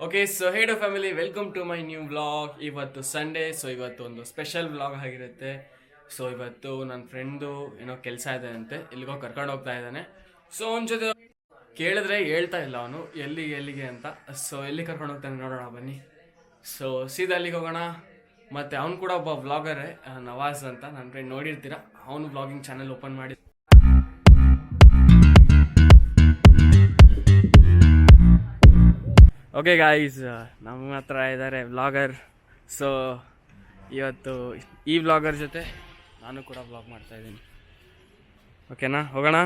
Okay so hello family welcome to my new vlog. ಇವತ್ತು Sunday, so ಇವತ್ತು ಒಂದು special vlog ಆಗಿರುತ್ತೆ. So ಇವತ್ತು ನನ್ನ ಫ್ರೆಂಡು ಏನೋ ಕೆಲಸ ಇದೆ ಅಂತೆ, ಎಲ್ಲಿಗೋ ಕರ್ಕೊಂಡು ಹೋಗ್ತಾ ಇದ್ದಾನೆ. ಸೊ ಅವನ ಜೊತೆ ಕೇಳಿದ್ರೆ ಹೇಳ್ತಾ ಇಲ್ಲ ಅವನು ಎಲ್ಲಿಗೆ ಅಂತ. ಸೊ ಎಲ್ಲಿ ಕರ್ಕೊಂಡು ಹೋಗ್ತಾನೆ ನೋಡೋಣ ಬನ್ನಿ. ಸೊ ಸೀದಾ ಅಲ್ಲಿಗೆ ಹೋಗೋಣ. ಮತ್ತು ಅವ್ನು ಕೂಡ ಒಬ್ಬ ವ್ಲಾಗರೇ, ನವಾಜ್ ಅಂತ, ನನ್ನ ಫ್ರೆಂಡ್ ನೋಡಿರ್ತೀರ. ಅವನು ವ್ಲಾಗಿಂಗ್ ಚಾನಲ್ ಓಪನ್ ಮಾಡಿ. ಓಕೆ ಗಾಯ್ಸ್, ನಮ್ಮ ಹತ್ರ ಇದ್ದಾರೆ ವ್ಲಾಗರ್. ಸೊ ಇವತ್ತು ಈ ವ್ಲಾಗರ್ ಜೊತೆ ನಾನು ಕೂಡ ವ್ಲಾಗ್ ಮಾಡ್ತಾ ಇದ್ದೀನಿ. ಓಕೆನಾ, ಹೋಗೋಣ.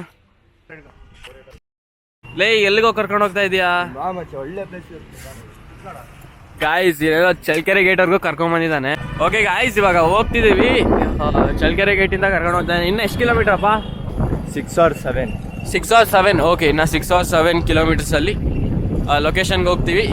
ಲೇ, ಎಲ್ಲಿಗೋ ಕರ್ಕೊಂಡು ಹೋಗ್ತಾ ಇದೀಯಾ? ಒಳ್ಳೆ ಪ್ಲೇಸ್ ಗಾಯ್ಸ್, ಇರೋ ಚಳ್ಳಕೆರೆ ಗೇಟ್ವರೆಗೂ ಕರ್ಕೊಂಡ್ ಬಂದಿದ್ದಾನೆ. ಓಕೆ ಗಾಯ್ಸ್, ಇವಾಗ ಹೋಗ್ತಿದ್ದೀವಿ. ಚಳ್ಳಕೆರೆ ಗೇಟಿಂದ ಕರ್ಕೊಂಡು ಹೋಗ್ತಾನೆ. ಇನ್ನು ಎಷ್ಟು ಕಿಲೋಮೀಟರ್ ಅಪ್ಪ? 6 or 7. 6 or 7. ಓಕೆ, ಇನ್ನು 6 or 7 ಕಿಲೋಮೀಟರ್ಸಲ್ಲಿ ಲೊಕೇಶನ್ಗೆ ಹೋಗ್ತೀವಿ.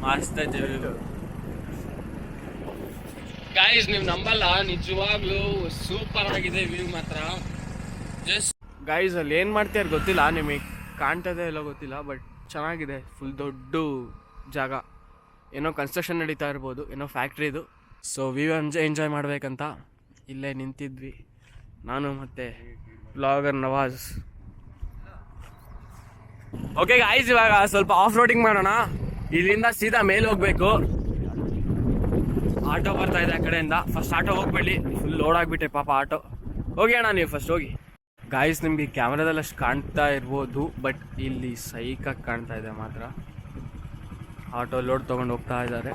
ಮಸ್ತ್ ಗಾಯ್ಸ್, ನೀವು ನಂಬಲ್ಲ, ನಿಜವಾಗ್ಲೂ ಸೂಪರ್ ಆಗಿದೆ ವ್ಯೂ ಮಾತ್ರ. ಜಸ್ಟ್ ಗಾಯ್ಸ್, ಅಲ್ಲಿ ಏನು ಮಾಡ್ತೀರ ಗೊತ್ತಿಲ್ಲ, ನಿಮಗೆ ಕಾಣ್ತದೆ ಇಲ್ಲ ಗೊತ್ತಿಲ್ಲ, ಬಟ್ ಚೆನ್ನಾಗಿದೆ. ಫುಲ್ ದೊಡ್ಡ ಜಾಗ, ಏನೋ ಕನ್ಸ್ಟ್ರಕ್ಷನ್ ನಡೀತಾ ಇರ್ಬೋದು, ಏನೋ ಫ್ಯಾಕ್ಟ್ರಿದು. ಸೊ ವ್ಯೂ ಎಂಜಾಯ್ ಮಾಡ್ಬೇಕಂತ ಇಲ್ಲೇ ನಿಂತಿದ್ವಿ, ನಾನು ಮತ್ತು ಬ್ಲಾಗರ್ ನವಾಜ್. ಓಕೆ ಗಾಯ್ಸ್, ಇವಾಗ ಸ್ವಲ್ಪ ಆಫ್ ರೋಡಿಂಗ್ ಮಾಡೋಣ. ಇಲ್ಲಿಂದ ಸೀದಾ ಮೇಲೆ ಹೋಗ್ಬೇಕು. ಆಟೋ ಬರ್ತಾ ಇದೆ ಆ ಕಡೆಯಿಂದ. ಫಸ್ಟ್ ಆಟೋ ಹೋಗ್ಬೇಡಿ, ಫುಲ್ ಲೋಡ್ ಆಗಿಬಿಟ್ಟೆ ಪಾಪ ಆಟೋ. ಹೋಗಿ ಅಣ್ಣ, ನೀವು ಫಸ್ಟ್ ಹೋಗಿ. ಗಾಯ್ಸ್, ನಿಮಗೆ ಕ್ಯಾಮ್ರಾದಲ್ಲಿ ಅಷ್ಟು ಕಾಣ್ತಾ ಇರ್ಬೋದು, ಬಟ್ ಇಲ್ಲಿ ಸೈಕಾಗಿ ಕಾಣ್ತಾ ಇದೆ ಮಾತ್ರ. ಆಟೋ ಲೋಡ್ ತೊಗೊಂಡು ಹೋಗ್ತಾ ಇದ್ದಾರೆ.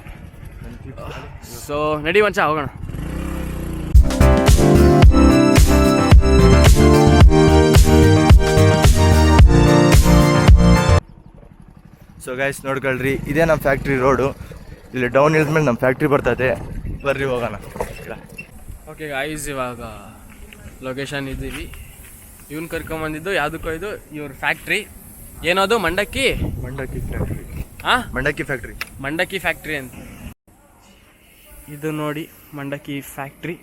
ಸೊ ನಡಿ ಮಂಚ, ಹೋಗೋಣ. ಸೊ ಗೈಸ್, ನೋಡ್ಕೊಳ್ರಿ, ಇದೇ ನಮ್ಮ ಫ್ಯಾಕ್ಟ್ರಿ ರೋಡು. ಇಲ್ಲಿ ಡೌನ್ ಇಳಿದ್ಮೇಲೆ ನಮ್ಮ ಫ್ಯಾಕ್ಟ್ರಿ ಬರ್ತದೆ. ಬರ್ರಿ ಹೋಗೋಣ. ಓಕೆ ಗಾಯ್ಸ್, ಇವಾಗ ಲೊಕೇಶನ್ ಇದ್ದೀವಿ. ಇವ್ನು ಕರ್ಕೊಂಬಂದಿದ್ದು ಯಾವುದಕ್ಕೋ, ಇದು ಇವ್ರ ಫ್ಯಾಕ್ಟ್ರಿ. ಏನದು? ಮಂಡಕ್ಕಿ ಫ್ಯಾಕ್ಟ್ರಿ. ಹಾಂ, ಮಂಡಕ್ಕಿ ಫ್ಯಾಕ್ಟ್ರಿ ಅಂತ. ಇದು ನೋಡಿ ಮಂಡಕ್ಕಿ ಫ್ಯಾಕ್ಟ್ರಿ.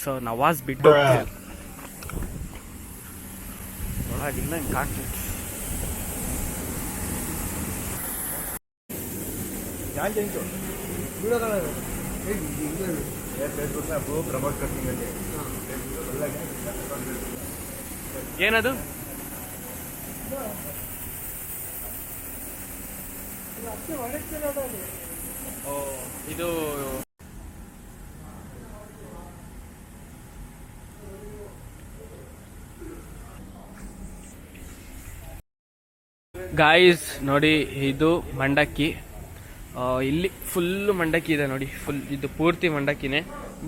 ಸೊ ನವಾಜ್ ಬಿಟ್ಟು ಒಳಗಿಲ್ಲ ಹಿಂಗೆ ಕಾಣ್ತೈತೆ. ಏನದು? ಇದು ಗಾಯ್ಸ್ ನೋಡಿ, ಇದು ಮಂಡಕ್ಕಿ. ಇಲ್ಲಿ ಫುಲ್ಲು ಮಂಡಕ್ಕಿ ಇದೆ ನೋಡಿ, ಫುಲ್ ಇದು ಪೂರ್ತಿ ಮಂಡಕ್ಕಿನೇ.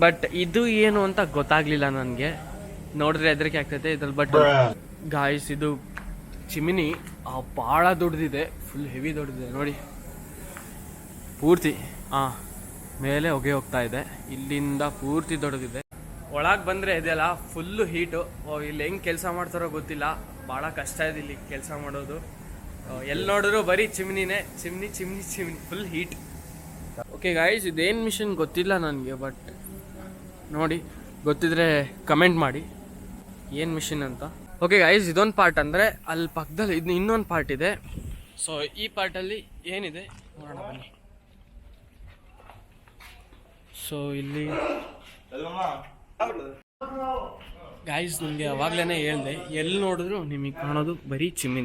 ಬಟ್ ಇದು ಏನು ಅಂತ ಗೊತ್ತಾಗ್ಲಿಲ್ಲ ನನಗೆ, ನೋಡಿದ್ರೆ ಹೆದರಿಕೆ ಆಗ್ತೈತೆ ಇದ್ರಲ್ಲಿ. ಬಟ್ ಗಾಯ್ಸ್, ಇದು ಚಿಮಿನಿ ಭಾಳ ದೊಡ್ಡದಿದೆ, ಫುಲ್ ಹೆವಿ ದೊಡ್ಡದಿದೆ ನೋಡಿ, ಪೂರ್ತಿ ಮೇಲೆ ಹೊಗೆ ಹೋಗ್ತಾ ಇದೆ. ಇಲ್ಲಿಂದ ಪೂರ್ತಿ ದೊಡ್ಡದಿದೆ. ಒಳಗೆ ಬಂದರೆ ಇದೆಲ್ಲ ಫುಲ್ಲು ಹೀಟು. ಇಲ್ಲಿ ಹೆಂಗೆ ಕೆಲಸ ಮಾಡ್ತಾರೋ ಗೊತ್ತಿಲ್ಲ, ಭಾಳ ಕಷ್ಟ ಇದೆ ಇಲ್ಲಿ ಕೆಲಸ ಮಾಡೋದು. ಎಲ್ಲಿ ನೋಡಿದ್ರು ಬರೀ ಚಿಮ್ನಿನೇ, chimney full heat. Okay guys, ಇದೇನು ಮಿಷನ್ ಗೊತ್ತಿಲ್ಲ ನನಗೆ, ಬಟ್ ನೋಡಿ ಗೊತ್ತಿದ್ರೆ ಕಮೆಂಟ್ ಮಾಡಿ ಏನು ಮಿಷನ್ ಅಂತ. ಓಕೆ ಗಾಯ್ಸ್, ಇದೊಂದು ಪಾರ್ಟ್ ಅಂದರೆ ಅಲ್ಲಿ ಪಕ್ಕದಲ್ಲಿ ಇದು ಇನ್ನೊಂದು ಪಾರ್ಟ್ ಇದೆ. ಸೊ ಈ ಪಾರ್ಟಲ್ಲಿ ಏನಿದೆ ನೋಡೋಣ ಬನ್ನಿ. ಸೊ ಇಲ್ಲಿ ಗಾಯ್ಸ್, ನನಗೆ ಅವಾಗಲೇ ಹೇಳಿದೆ, ಎಲ್ಲಿ ನೋಡಿದ್ರು ನಿಮಗೆ ಕಾಣೋದು ಬರೀ ಚಿಮ್ನಿ.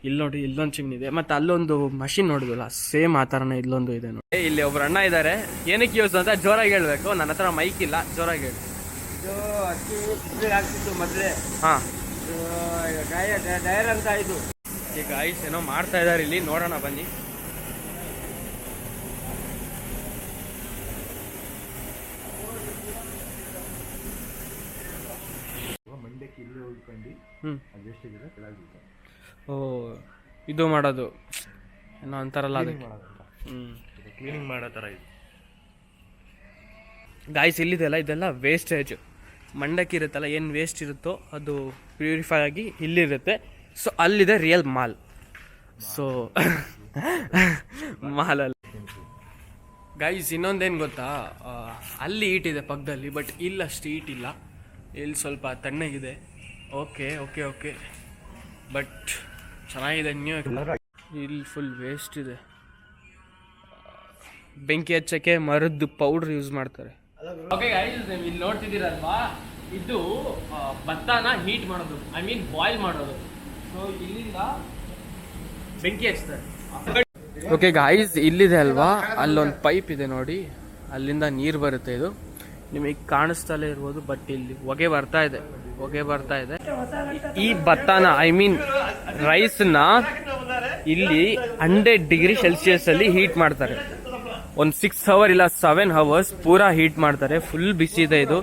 ಇಲ್ಲಿ ನೋಡಿ, ಇಲ್ಲೊಂದು ಚಿಮ್ನಿ ಇದೆ, ಮತ್ತು ಅಲ್ಲೊಂದು ಮಷಿನ್ ನೋಡಿದ್ವಲ್ಲ, ಸೇಮ್ ಆ ಥರನೇ ಇಲ್ಲೊಂದು ಇದೆ ನೋಡಿ. ಇಲ್ಲಿ ಒಬ್ರು ಅಣ್ಣ ಇದ್ದಾರೆ, ಏನಕ್ಕೆ ಯೂಸ್ ಅಂತ ಜೋರಾಗಿ ಹೇಳಬೇಕು. ನನ್ನ ಹತ್ರ ಮೈಕ್ ಇಲ್ಲ, ಜೋರಾಗಿ ಹೇಳಿ. ಆಗ್ತಿತ್ತು ಮೊದಲೇ. ಹಾಂ, ಡೈರ್ ಅಂತ ಇದು. ಈಗ ಗಾಯ್ಸ್ ಏನೋ ಮಾಡ್ತಾ ಇದ್ದಾರೆ ಇಲ್ಲಿ, ನೋಡೋಣ ಬನ್ನಿ. ಮಂಡಕ್ಕಿ ಇಲ್ಲಿ ಉಳ್ಕೊಂಡು ಓ, ಇದು ಮಾಡೋದು ಏನೋ ಅಂತಾರಲ್ಲ ಅದಕ್ಕೆ. ಕ್ಲೀನಿಂಗ್ ಮಾಡೋ ಥರ ಇದೆ ಗಾಯ್ಸ್. ಇಲ್ಲಿದೆಲ್ಲ ಇದೆಲ್ಲ ವೇಸ್ಟೇಜ್. ಮಂಡಕ್ಕಿ ಇರುತ್ತಲ್ಲ, ಏನು ವೇಸ್ಟ್ ಇರುತ್ತೋ ಅದು ಪ್ಯೂರಿಫೈ ಆಗಿ ಇಲ್ಲಿರುತ್ತೆ. ಸೊ ಅಲ್ಲಿದೆ ರಿಯಲ್ ಮಾಲ್. ಸೊ ಮಾಲಲ್ಲಿ ಗೈಸ್ ಇನ್ನೊಂದೇನು ಗೊತ್ತಾ, ಅಲ್ಲಿ ಈಟ್ ಇದೆ ಪಕ್ಕದಲ್ಲಿ, ಬಟ್ ಇಲ್ಲಿ ಅಷ್ಟು ಈಟ್ ಇಲ್ಲ. ಇಲ್ಲಿ ಸ್ವಲ್ಪ ತಣ್ಣಗಿದೆ. ಓಕೆ ಓಕೆ ಓಕೆ ಬಟ್ ಚೆನ್ನಾಗಿದೆ. ನೀವು ಇಲ್ಲಿ ಫುಲ್ ವೇಸ್ಟ್ ಇದೆ. ಬೆಂಕಿ ಹಚ್ಚಕ್ಕೆ ಮರದ್ದು ಪೌಡ್ರ್ ಯೂಸ್ ಮಾಡ್ತಾರೆ. ಓಕೆ ಗೈಸ್, ನೀವು ಇಲ್ಲಿ ನೋಡ್ತಿದ್ದೀರಲ್ವಾ, ಇದು ಭತ್ತನ ಹೀಟ್ ಮಾಡೋದು, ಐ ಮೀನ್ ಬಾಯ್ಲ್ ಮಾಡೋದು. ಸೊ ಇಲ್ಲಿಂದ ಬೆಂಕಿ ಹಚ್ತಾರೆ. ಓಕೆ ಗಾಯ್ಸ್, ಇಲ್ಲಿದೆ ಅಲ್ವಾ, ಅಲ್ಲೊಂದು ಪೈಪ್ ಇದೆ ನೋಡಿ, ಅಲ್ಲಿಂದ ನೀರು ಬರುತ್ತೆ. ಇದು ನಿಮಗೆ ಕಾಣಿಸ್ತಲೇ ಇರ್ಬೋದು, ಬಟ್ ಇಲ್ಲಿ ಹೊಗೆ ಬರ್ತಾ ಇದೆ. ಈ ಭತ್ತನ ಐ ಮೀನ್ ರೈಸ್ನ ಇಲ್ಲಿ 100 ಡಿಗ್ರಿ ಸೆಲ್ಸಿಯಸ್ ಅಲ್ಲಿ ಹೀಟ್ ಮಾಡ್ತಾರೆ. ಒಂದು 6 ಅವರ್ ಇಲ್ಲ 7 ಅವರ್ಸ್ ಪೂರಾ ಹೀಟ್ ಮಾಡ್ತಾರೆ. ಫುಲ್ ಬಿಸಿ ಇದೆ ಇದು.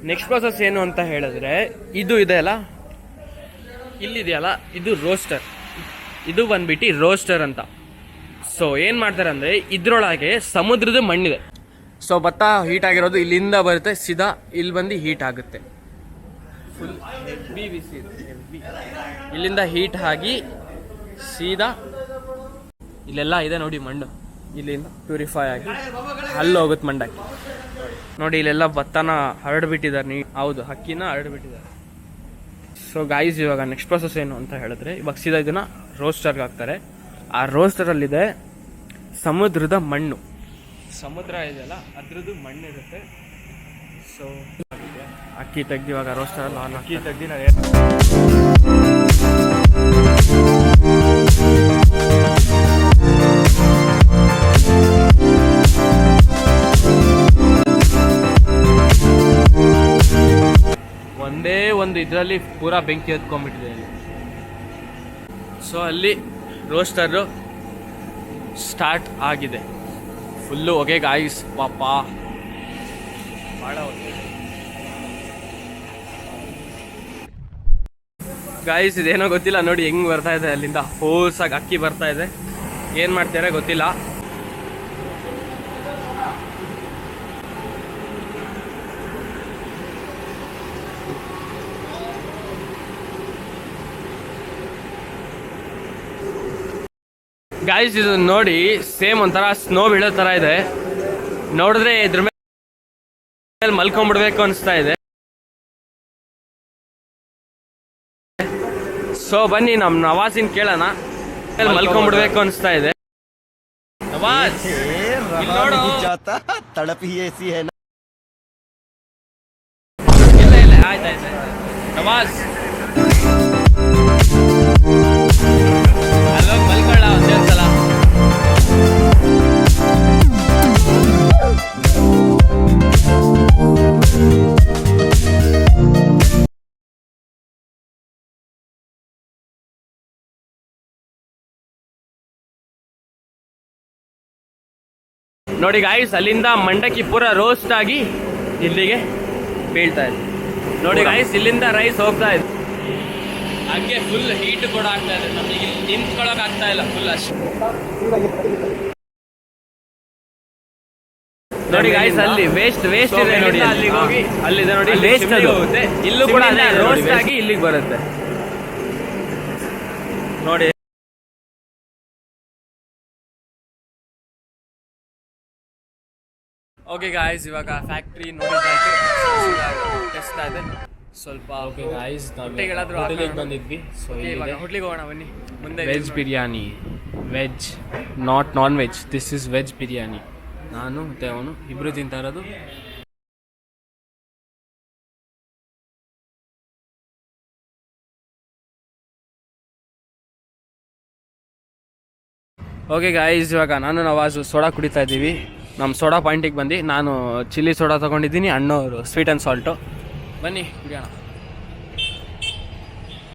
ನೆಕ್ಸ್ಟ್ ಪ್ರೊಸೆಸ್ ಏನು ಅಂತ ಹೇಳಿದ್ರೆ, ಇದು ಇದೆ ಅಲ್ಲ, ಇಲ್ಲಿದೆಯಲ್ಲ, ಇದು ರೋಸ್ಟರ್. ಇದು ಬಂದ್ಬಿಟ್ಟು ರೋಸ್ಟರ್ ಅಂತ. ಸೊ ಏನ್ ಮಾಡ್ತಾರೆ ಅಂದ್ರೆ, ಇದ್ರೊಳಗೆ ಸಮುದ್ರದ ಮಣ್ಣಿದೆ. ಸೊ ಭತ್ತ ಹೀಟ್ ಆಗಿರೋದು ಇಲ್ಲಿಂದ ಬರುತ್ತೆ, ಸೀದಾ ಇಲ್ಲಿ ಬಂದು ಹೀಟ್ ಆಗುತ್ತೆ. ಫುಲ್ ಹೆವಿ ಬಿಸಿ ಇದೆ, ಇಲ್ಲಿಂದ ಹೀಟ್ ಆಗಿ ಸೀದಾ ಇಲ್ಲೆಲ್ಲ ಇದೆ ನೋಡಿ ಮಣ್ಣು, ಇಲ್ಲಿಂದ ಪ್ಯೂರಿಫೈ ಆಗಿ ಅಲ್ಲಿ ಹೋಗುತ್ತೆ ಮಂಡಕ್ಕಿ. ನೋಡಿ ಇಲ್ಲೆಲ್ಲ ಭತ್ತನ ಹರಡ್ಬಿಟ್ಟಿದ್ದಾರೆ. ಹೌದು, ಅಕ್ಕಿನ ಹರಡ್ಬಿಟ್ಟಿದ್ದಾರೆ. ಸೊ ಗಾಯ್ಸ್, ಇವಾಗ ನೆಕ್ಸ್ಟ್ ಪ್ರೊಸೆಸ್ ಏನು ಅಂತ ಹೇಳಿದ್ರೆ, ಇವಾಗ ಸೀದಾ ಇದನ್ನ ರೋಸ್ಟರ್ಗೆ ಹಾಕ್ತಾರೆ. ಆ ರೋಸ್ಟರಲ್ಲಿ ಸಮುದ್ರದ ಮಣ್ಣು. ಸಮುದ್ರ ಇದೆಯಲ್ಲ, ಅದ್ರದ್ದು ಮಣ್ಣು ಇರುತ್ತೆ. ಸೊ ಅಕ್ಕಿ ತೆಗ್ದು ಇವಾಗ ರೋಸ್ಟರಲ್ಲಿ ಆನ್ ಅಕ್ಕಿ ತೆಗ್ದು ಒಂದೇ ಒಂದು ಇದರಲ್ಲಿ ಪೂರಾ ಬೆಂಕಿ ಹತ್ಕೊಂಡ್ಬಿಟ್ಟಿದೆ ಅಲ್ಲಿ. ಸೊ ಅಲ್ಲಿ ರೋಸ್ಟರು ಸ್ಟಾರ್ಟ್ ಆಗಿದೆ. ಫುಲ್ಲು ಹೊಗೆ ಗಾಯ್ಸ್, ಪಾಪ ಭಾಳ ಗಾಯ್ಸ್. ಇದೇನೋ ಗೊತ್ತಿಲ್ಲ ನೋಡಿ, ಹೆಂಗ್ ಬರ್ತಾ ಇದೆ ಅಲ್ಲಿಂದ ಹೋಸಾಗಿ ಅಕ್ಕಿ ಬರ್ತಾ ಇದೆ. ಏನ್ ಮಾಡ್ತಾರೆ ಗೊತ್ತಿಲ್ಲ. ಗಾಯ್ಸ್ ಇದು ನೋಡಿ, ಸೇಮ್ ಒಂಥರ ಸ್ನೋ ಬೀಳೋ ತರ ಇದೆ. ನೋಡಿದ್ರೆ ಇದ್ರ ಮೇಲೆ ಮಲ್ಕೊಂಡ್ಬಿಡ್ಬೇಕು ಅನಿಸ್ತಾ ಇದೆ. ಸೊ ಬನ್ನಿ ನಮ್ ನವಾಜಿನ್ ಕೇಳೋಣ, ಮಲ್ಕೊಂಡ್ಬಿಡ್ಬೇಕು ಅನಿಸ್ತಾ ಇದೆ. ನವಾಜ್ ಇಲ್ಲ ಇಲ್ಲ, ಆಯ್ತಾಯ್ತು ನವಾಜ್ ಅಲ್ಲೋಗಿ ಮಲ್ಕೊಳ್ಳ ಒಂದೇಸಲ. ನೋಡಿ ಗಾಯ್ಸ್, ಅಲ್ಲಿಂದ ಮಂಡಕ್ಕಿ ಪೂರ ರೋಸ್ಟ್ ಆಗಿ ಇಲ್ಲಿಗೆ ಬೀಳ್ತಾ ಇದೆ. ನೋಡಿ ಗಾಯ್ಸ್, ಇಲ್ಲಿಂದ ರೈಸ್ ಹೋಗ್ತಾ ಇದೆ. ಹಂಗೆ ಫುಲ್ ಹೀಟ್ ಕೂಡ ಆಗ್ತಾ ಇದೆ. ನಮಗೆ ನಿಂತ್ಕೊಳ್ಳೋಕೆ ಆಗ್ತಾ ಇಲ್ಲ ಫುಲ್ ಅಷ್ಟು. ನೋಡಿ ಗಾಯ್ಸ್, ಅಲ್ಲಿ ವೇಸ್ಟ್ ಇದೆ ನೋಡಿ, ಅಲ್ಲಿಗೆ ಹೋಗಿ ಅಲ್ಲಿದೆ ನೋಡಿ ವೇಸ್ಟ್ ಹೋಗುತ್ತೆ. ಇಲ್ಲೂ ಕೂಡ ರೋಸ್ಟ್ ಆಗಿ ಇಲ್ಲಿಗೆ ಬರುತ್ತೆ ನೋಡಿ. ಓಕೆ ಗಾಯ್ಸ್, ಇವಾಗ ಫ್ಯಾಕ್ಟ್ರಿ ನೋಡಿದ್ದಾಯ್ತು, ಟೆಸ್ತಾ ಇದೆ ಸ್ವಲ್ಪ. ಓಕೆ ಗಾಯ್ಸ್, ಹೋಟೆಲ್ಗಳಾದ್ರೂ ಹೋಟೆಲಿಗೆ ಬಂದಿದ್ವಿ. ಸೊ ಇವಾಗ ಹೋಟ್ಲಿಗೆ ಹೋಗೋಣ ಬನ್ನಿ. ಮುಂದೆ veg biryani, veg not non veg, this is veg biryani. ನಾನು ಮತ್ತು ಅವನು ಇಬ್ಬರು ತಿಂತಾ ಇರೋದು. ಓಕೆ ಗಾಯ್ಸ್, ಇವಾಗ ನಾನು ನವಾಜು ಸೋಡಾ ಕುಡಿತಾ ಇದ್ದೀವಿ. ನಮ್ಮ ಸೋಡಾ ಪಾಯಿಂಟಿಗೆ ಬಂದು ನಾನು ಚಿಲ್ಲಿ ಸೋಡಾ ತೊಗೊಂಡಿದ್ದೀನಿ, ಅಣ್ಣವರು ಸ್ವೀಟ್ ಆ್ಯಂಡ್ ಸಾಲ್ಟು. ಬನ್ನಿ ಕುಡಿಯೋಣ.